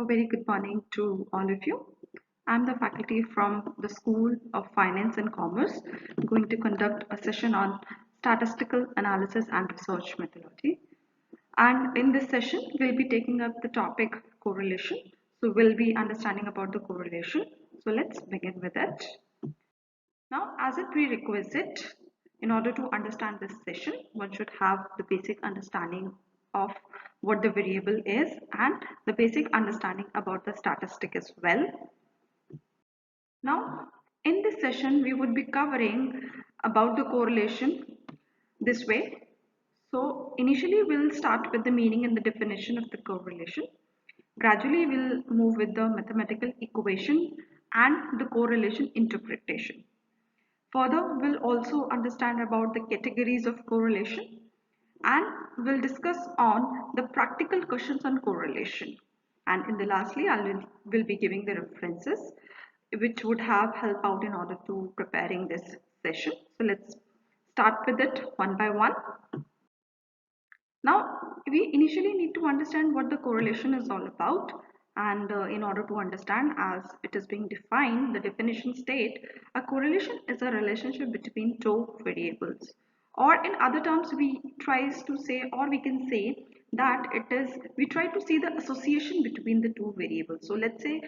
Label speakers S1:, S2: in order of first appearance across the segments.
S1: A very good morning to all of you. I'm the faculty from the School of Finance and Commerce. I'm going to conduct a session on statistical analysis and research methodology. And in this session, we'll be taking up the topic correlation. So we'll be understanding about the correlation. So let's begin with it. Now, as a prerequisite, in order to understand this session, one should have the basic understanding of what the variable is and the basic understanding about the statistic as well. Now, in this session, we would be covering about the correlation this way. So, initially, we'll start with the meaning and the definition of the correlation. Gradually, we'll move with the mathematical equation and the correlation interpretation. Further, we'll also understand about the categories of correlation and we'll discuss on the practical questions on correlation. And in the lastly, will be giving the references which would have help out in order to preparing this session. So let's start with it one by one. Now, we initially need to understand what the correlation is all about. And in order to understand, as it is being defined, the definition state, a correlation is a relationship between two variables. Or in other terms, we tries to say, or we can say that it is, we try to see the association between the two variables. So let's say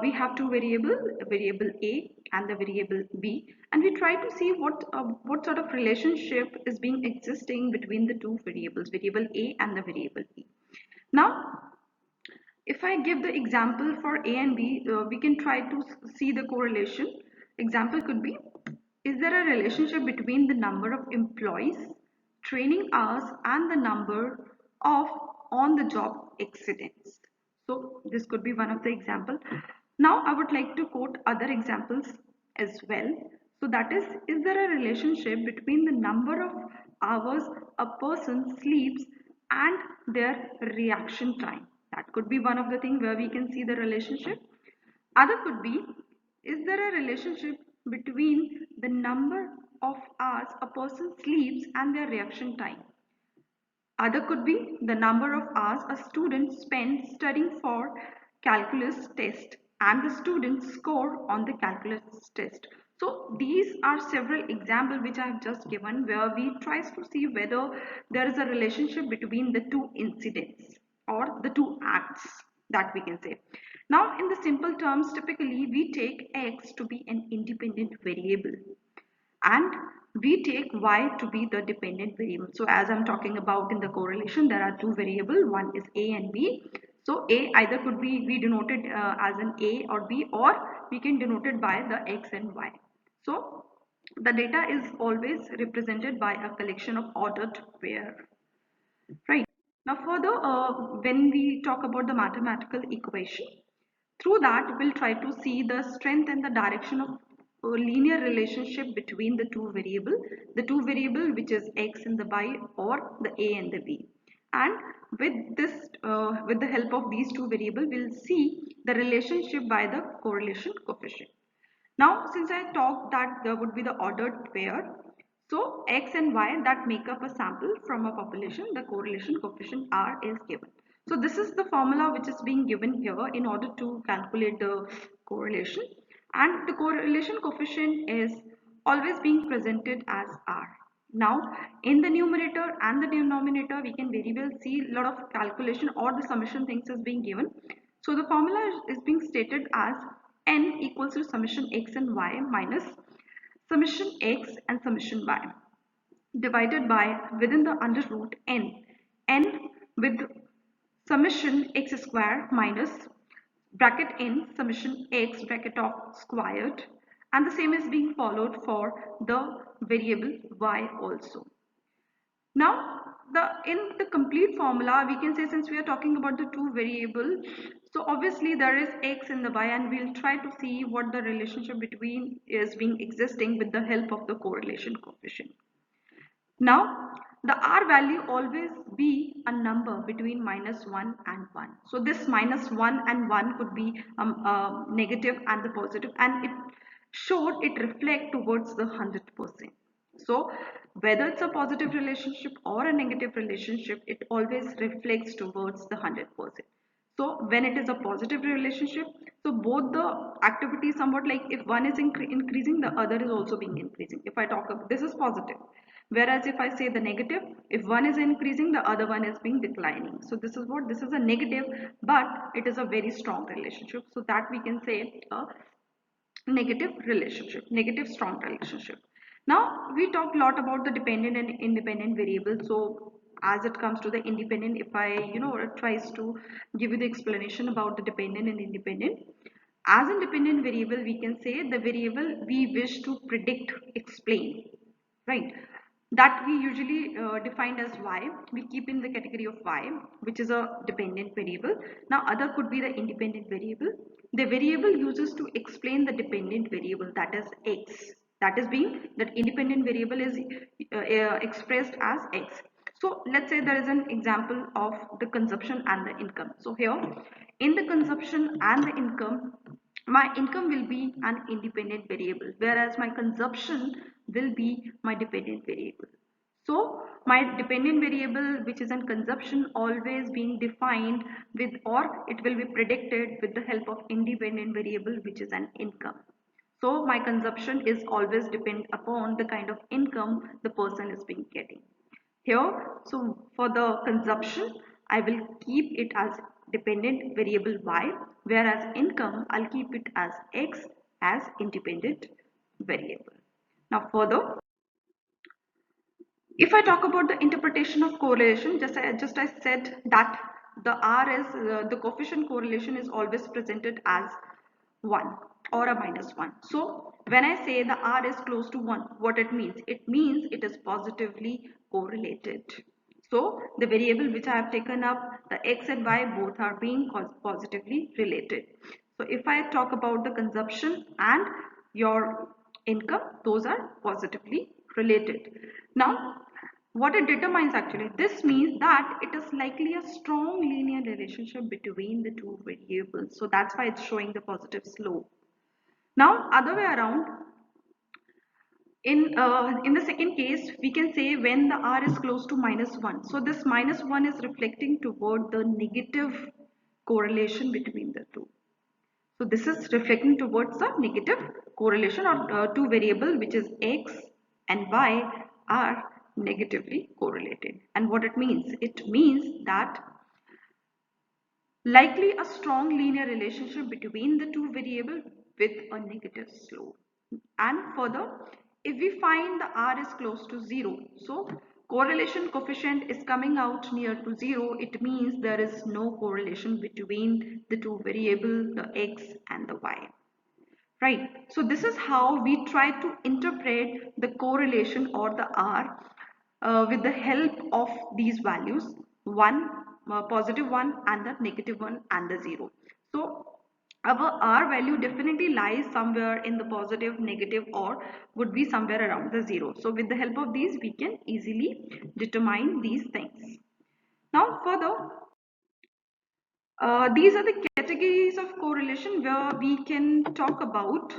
S1: we have two variables, variable A and the variable B, and we try to see what sort of relationship is being existing between the two variables, variable A and the variable B. Now, if I give the example for A and B, we can try to see the correlation. Example could be, is there a relationship between the number of employees, training hours, and the number of on-the-job accidents? So this could be one of the example. Now I would like to quote other examples as well. So that is there a relationship between the number of hours a person sleeps and their reaction time? That could be one of the things where we can see the relationship. Other could be, is there a relationship between the number of hours a person sleeps and their reaction time? Other could be the number of hours a student spends studying for calculus test and the student's score on the calculus test. So these are several examples which I have just given where we tries to see whether there is a relationship between the two incidents or the two acts that we can say. Now in the simple terms, typically we take X to be an independent variable and we take y to be the dependent variable. So as I'm talking about in the correlation, there are two variables, one is a and b. So a either could be we denoted as an a or b, or we can denote it by the x and y. So the data is always represented by a collection of ordered pair, right? Now further, when we talk about the mathematical equation, through that, we'll try to see the strength and the direction of a linear relationship between the two variable which is x and the y, or the a and the b. And with this, with the help of these two variables, we'll see the relationship by the correlation coefficient. Now, since I talked that there would be the ordered pair, so x and y that make up a sample from a population, the correlation coefficient R is given. So this is the formula which is being given here in order to calculate the correlation, and the correlation coefficient is always being presented as R. Now in the numerator and the denominator we can very well see a lot of calculation or the summation things is being given. So the formula is being stated as n equals to summation x and y minus summation x and summation y divided by within the under root n with summation x square minus bracket n summation x bracket of squared, and the same is being followed for the variable y also. Now in the complete formula we can say, since we are talking about the two variables, so obviously there is x and the y, and we'll try to see what the relationship between is being existing with the help of the correlation coefficient. Now the R value always be a number between -1 and 1. So this -1 and 1 could be negative and the positive, and it reflect towards the 100%. So whether it's a positive relationship or a negative relationship, it always reflects towards the 100%. So when it is a positive relationship, so both the activities somewhat like if one is increasing, the other is also being increasing. If I talk about this is positive. Whereas if I say the negative, if one is increasing, the other one is being declining. So this is what, this is a negative, but it is a very strong relationship. So that we can say a negative relationship, negative strong relationship. Now we talked a lot about the dependent and independent variables. So as it comes to the independent, if I tries to give you the explanation about the dependent and independent, as independent variable we can say the variable we wish to predict, explain, right? That we usually defined as y, we keep in the category of y, which is a dependent variable. Now other could be the independent variable. The variable uses to explain the dependent variable, that is x, that is being that independent variable is expressed as x. So let's say there is an example of the consumption and the income. So here in the consumption and the income, my income will be an independent variable, whereas my consumption will be my dependent variable. So my dependent variable, which is in consumption, always being defined with, or it will be predicted with the help of independent variable, which is an income. So my consumption is always depend upon the kind of income the person is being getting. Here, so for the consumption, I will keep it as dependent variable y, whereas income, I'll keep it as x as independent variable. Now further, if I talk about the interpretation of correlation, just I said that the R is the coefficient correlation is always presented as 1 or a minus 1. So when I say the R is close to 1, what it means? It means it is positively correlated. So the variable which I have taken up, the x and y both are being positively related. So if I talk about the consumption and your income, those are positively related. Now what it determines actually, this means that it is likely a strong linear relationship between the two variables. So that's why it's showing the positive slope. Now other way around, in the second case we can say when the r is close to minus 1, so this minus 1 is reflecting toward the negative correlation between the two. So this is reflecting towards the negative correlation, or two variable which is x and y are negatively correlated. And what it means, it means that likely a strong linear relationship between the two variables with a negative slope. And further, if we find the r is close to 0, so correlation coefficient is coming out near to 0, it means there is no correlation between the two variables, the x and the y. Right. So this is how we try to interpret the correlation or the R with the help of these values, one positive one and the negative one and the 0. So our R value definitely lies somewhere in the positive, negative, or would be somewhere around the 0. So with the help of these we can easily determine these things. Now further, these are the categories of correlation where we can talk about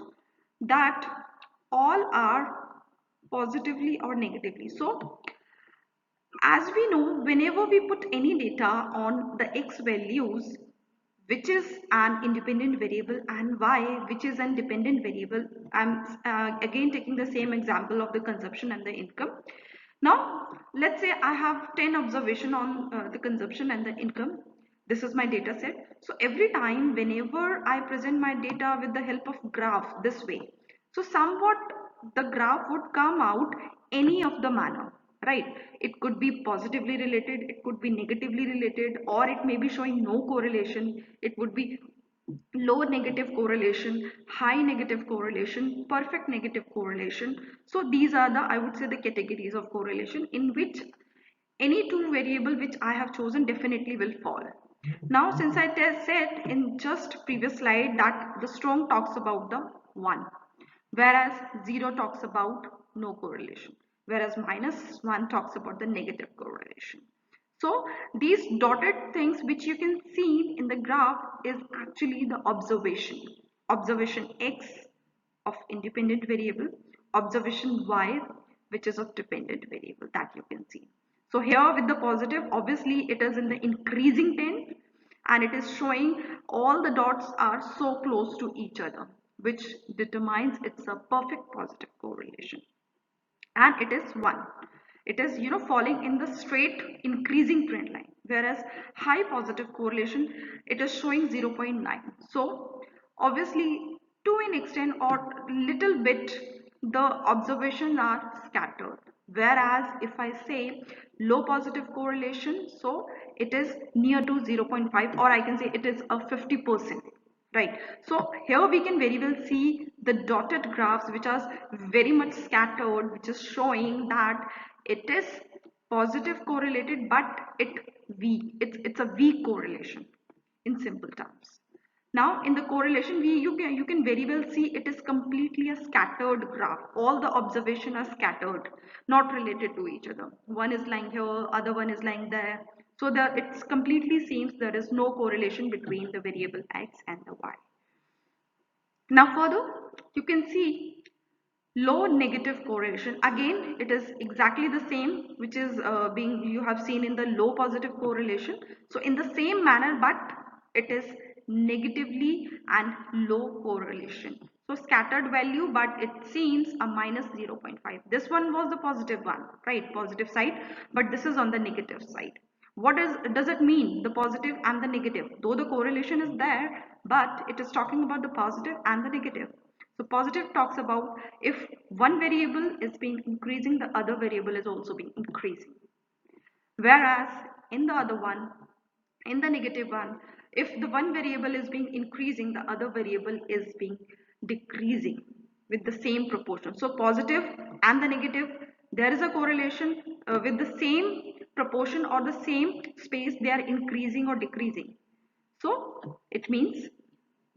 S1: that all are positively or negatively. So as we know, whenever we put any data on the x values, which is an independent variable, and y, which is an dependent variable, I'm again taking the same example of the consumption and the income. Now let's say I have 10 observation on the consumption and the income. This is my data set. So every time whenever I present my data with the help of graph this way, so somewhat the graph would come out any of the manner, right? It could be positively related, it could be negatively related, or it may be showing no correlation. It would be low negative correlation, high negative correlation, perfect negative correlation. So these are the, I would say, the categories of correlation in which any two variable which I have chosen definitely will fall. Now since I said in just previous slide that the strong talks about the 1, whereas 0 talks about no correlation, whereas minus 1 talks about the negative correlation. So these dotted things which you can see in the graph is actually the observation. Observation x of independent variable, observation y which is of dependent variable, that you can see. So here with the positive, obviously it is in the increasing trend, and it is showing all the dots are so close to each other, which determines it's a perfect positive correlation. And it is 1. It is falling in the straight increasing trend line, whereas high positive correlation, it is showing 0.9. So obviously to an extent or little bit the observations are scattered, whereas if I say low positive correlation, so it is near to 0.5, or I can say it is a 50%. Right. So here we can very well see the dotted graphs which are very much scattered, which is showing that it is positive correlated, but it's a weak correlation in simple terms. Now in the correlation, you can very well see it is completely a scattered graph. All the observations are scattered, not related to each other. One is lying here, other one is lying there. So that it's completely seems there is no correlation between the variable x and the y. Now further, you can see low negative correlation. Again, it is exactly the same which is being you have seen in the low positive correlation. So in the same manner, but it is negatively and low correlation. So scattered value, but it seems a minus 0.5. This one was the positive one, right? Positive side, but this is on the negative side. What does it mean, the positive and the negative? Though the correlation is there, but it is talking about the positive and the negative. So positive talks about if one variable is being increasing, the other variable is also being increasing. Whereas in the other one, in the negative one, if the one variable is being increasing, the other variable is being decreasing with the same proportion. So positive and the negative, there is a correlation with the same proportion or the same space, they are increasing or decreasing. So it means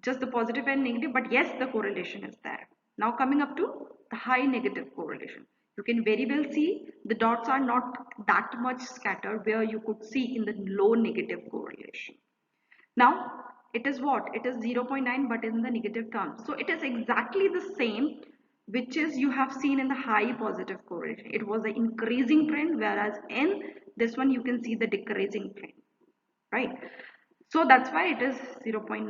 S1: just the positive and negative, but yes, the correlation is there. Now coming up to the high negative correlation, you can very well see the dots are not that much scattered where you could see in the low negative correlation. Now it is what? It is 0.9 but in the negative term. So it is exactly the same which is you have seen in the high positive correlation. It was an increasing trend, whereas in this one you can see the decreasing trend, right? So that's why it is 0.9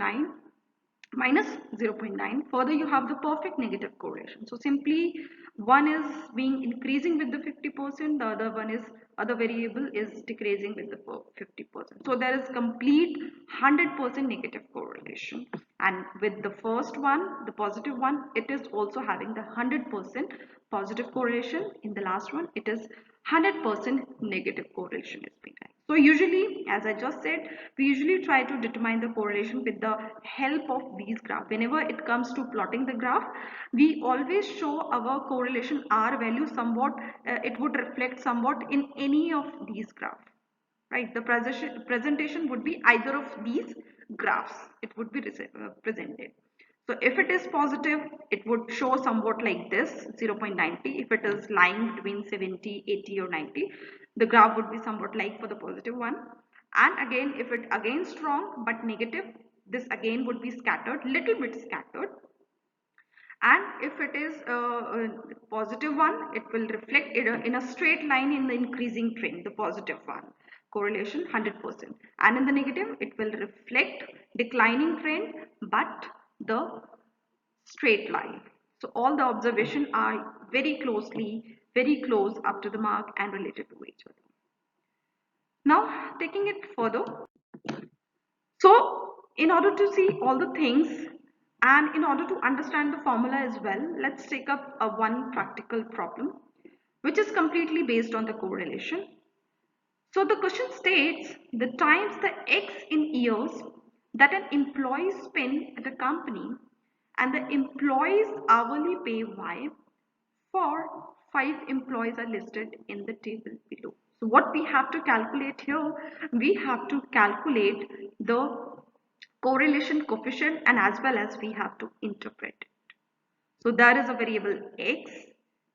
S1: minus 0.9. Further you have the perfect negative correlation. So simply one is being increasing with the 50%, the other one is other variable is decreasing with the 50%. So there is complete 100% negative correlation, and with the first one, the positive one, it is also having the 100% positive correlation. In the last one, it is 100% negative correlation is being had. So usually, as I just said, we usually try to determine the correlation with the help of these graphs. Whenever it comes to plotting the graph, we always show our correlation R value somewhat, it would reflect somewhat in any of these graphs, right? The presentation would be either of these graphs, it would be presented. So if it is positive, it would show somewhat like this, 0.90. If it is lying between 70, 80 or 90, the graph would be somewhat like for the positive one. And again, if it again strong but negative, this again would be scattered, little bit scattered. And if it is a positive one, it will reflect in a straight line in the increasing trend, the positive one, correlation 100%. And in the negative, it will reflect declining trend, but the straight line. So all the observations are very close up to the mark and related to each other. Now taking it further, so in order to see all the things and in order to understand the formula as well, let's take up a one practical problem which is completely based on the correlation. So the question states the times the x in years that an employee spend at a company and the employee's hourly pay y for 5 employees are listed in the table below. So what we have to calculate here, we have to calculate the correlation coefficient and as well as we have to interpret it. So there is a variable x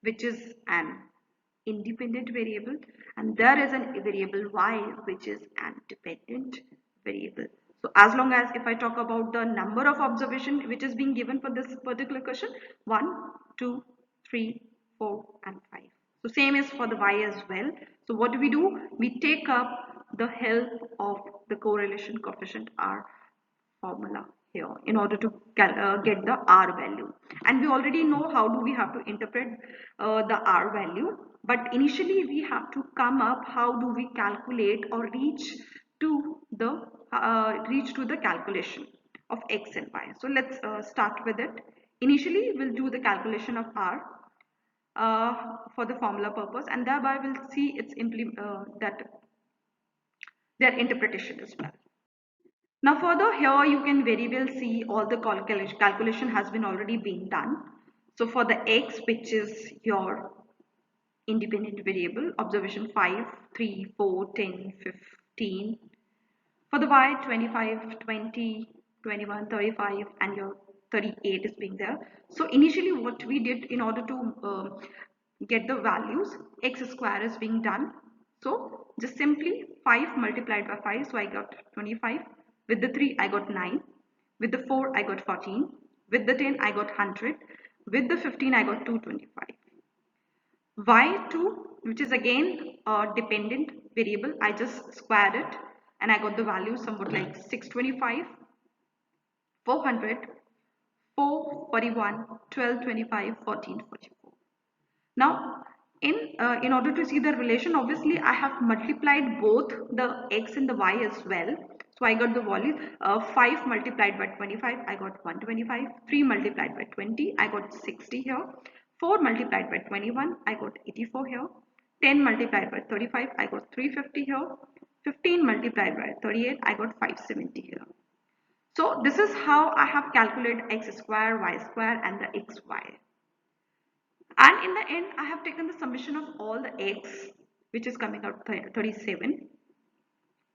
S1: which is an independent variable and there is a variable y which is an dependent variable. So as long as if I talk about the number of observation which is being given for this particular question, 1, 2, 3, 4 and 5. So same is for the y as well. So what do? We take up the help of the correlation coefficient R formula here in order to get the R value. And we already know how do we have to interpret the R value, but initially we have to come up how do we calculate or reach to the calculation of X and Y. So let's start with it. Initially we'll do the calculation of R for the formula purpose, and thereby we'll see its that their interpretation as well. Now further here you can very well see all the calculation has been already been done. So for the X, which is your independent variable, observation 5, 3, 4, 10, 15. For the Y, 25, 20, 21, 35 and your 38 is being there. So initially what we did in order to get the values, X square is being done. So just simply 5 multiplied by 5, so I got 25. With the 3 I got 9. With the 4 I got 14. With the 10 I got 100. With the 15 I got 225. Y2, which is again a dependent variable, I just squared it and I got the value somewhat like 625, 400, 441, 1225, 1444. Now, in order to see the relation, obviously I have multiplied both the X and the Y as well. So I got the value 5 multiplied by 25, I got 125. 3 multiplied by 20, I got 60 here. 4 multiplied by 21, I got 84 here. 10 multiplied by 35, I got 350 here. 15 multiplied by 38, I got 570 here. So this is how I have calculated x square, y square and the xy. And in the end, I have taken the summation of all the x, which is coming out 37.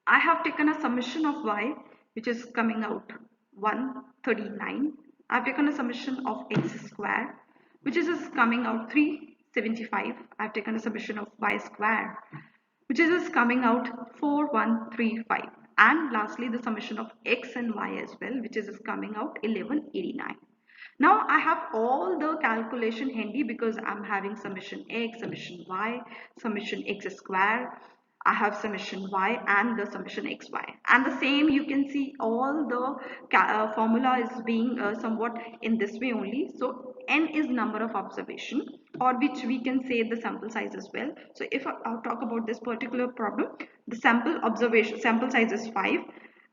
S1: I have taken a summation of y, which is coming out 139. I have taken a summation of x square, which is coming out 375. I have taken a summation of y square, which is coming out 4135. And lastly, the summation of x and y as well, which is coming out 1189. Now I have all the calculation handy because I'm having summation x, summation y, summation x square. I have summation y and the summation xy. And the same you can see all the formula is being somewhat in this way only. So n is number of observation, or which we can say the sample size as well. So if I'll talk about this particular problem, the sample size is 5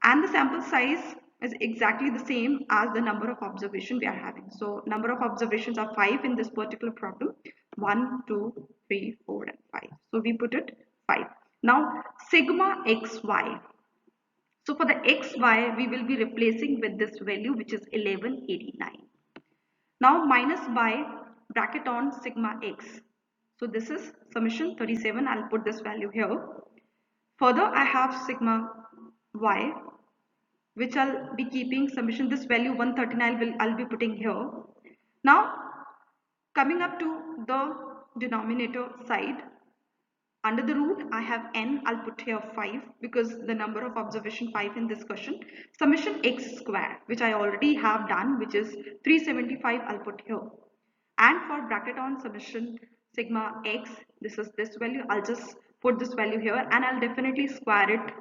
S1: and the sample size is exactly the same as the number of observation we are having. So number of observations are 5 in this particular problem. 1, 2, 3, 4 and 5. So we put it 5. Now sigma xy. So for the xy we will be replacing with this value which is 1189. Now minus by bracket on sigma x. So this is summation 37. I'll put this value here. Further I have sigma y, which I'll be keeping summation this value 139 I'll be putting here. Now coming up to the denominator side, under the root I have n, I'll put here 5 because the number of observation 5 in this question. Summation x square, which I already have done, which is 375, I'll put here. And for bracket on summation sigma x, this is this value, I'll just put this value here and I'll definitely square it.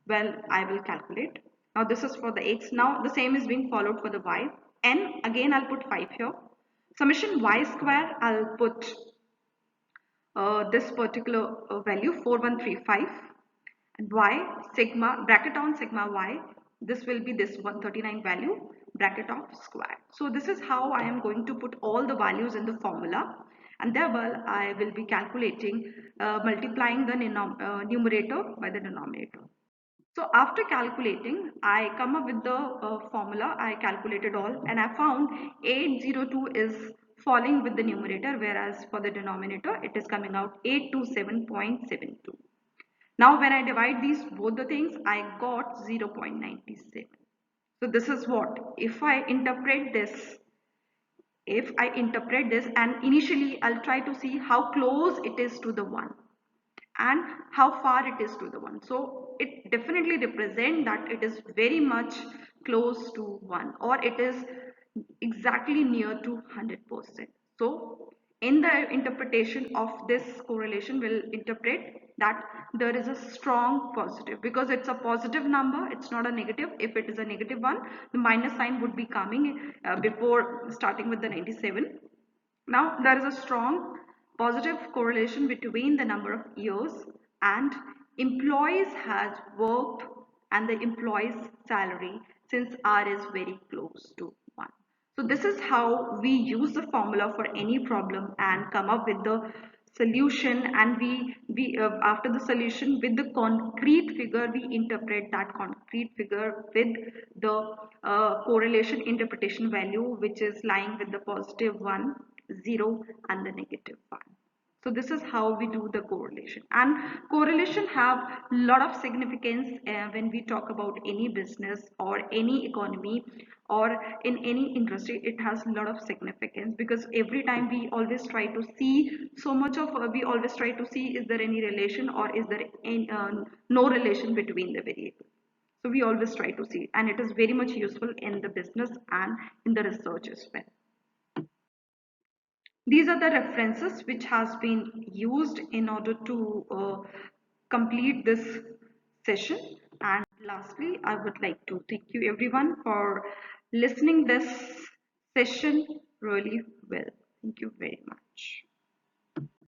S1: Well, I will calculate. Now this is for the x. Now the same is being followed for the y. N again I'll put 5 here. Summation y square I'll put this particular value 4135, and y sigma bracket on sigma y, this will be this 139 value bracket of square. So this is how I am going to put all the values in the formula, and thereby I will be calculating multiplying the numerator by the denominator. So after calculating, I come up with the formula. I calculated all and I found 802 is falling with the numerator, whereas for the denominator it is coming out 827.72. Now when I divide these both the things, I got 0.97. So this is what, if I interpret this and initially I'll try to see how close it is to the 1 and how far it is to the 1. So it definitely represents that it is very much close to 1, or it is exactly near to 100%. So in the interpretation of this correlation, we'll interpret that there is a strong positive, because it's a positive number, it's not a negative. If it is a negative one, the minus sign would be coming before starting with the 97. Now there is a strong positive correlation between the number of years and employees has worked and the employee's salary, since R is very close to 1. So this is how we use the formula for any problem and come up with the solution, and we after the solution with the concrete figure, we interpret that concrete figure with the correlation interpretation value, which is lying with the positive 1, 0 and the negative 1. So this is how we do the correlation, and correlation have a lot of significance when we talk about any business or any economy or in any industry. It has a lot of significance, because every time we always try to see so much of we always try to see, is there any relation or is there any, no relation between the variables. So we always try to see, and it is very much useful in the business and in the research as well. These are the references which has been used in order to complete this session. And lastly, I would like to thank you everyone for listening this session really well. Thank you very much.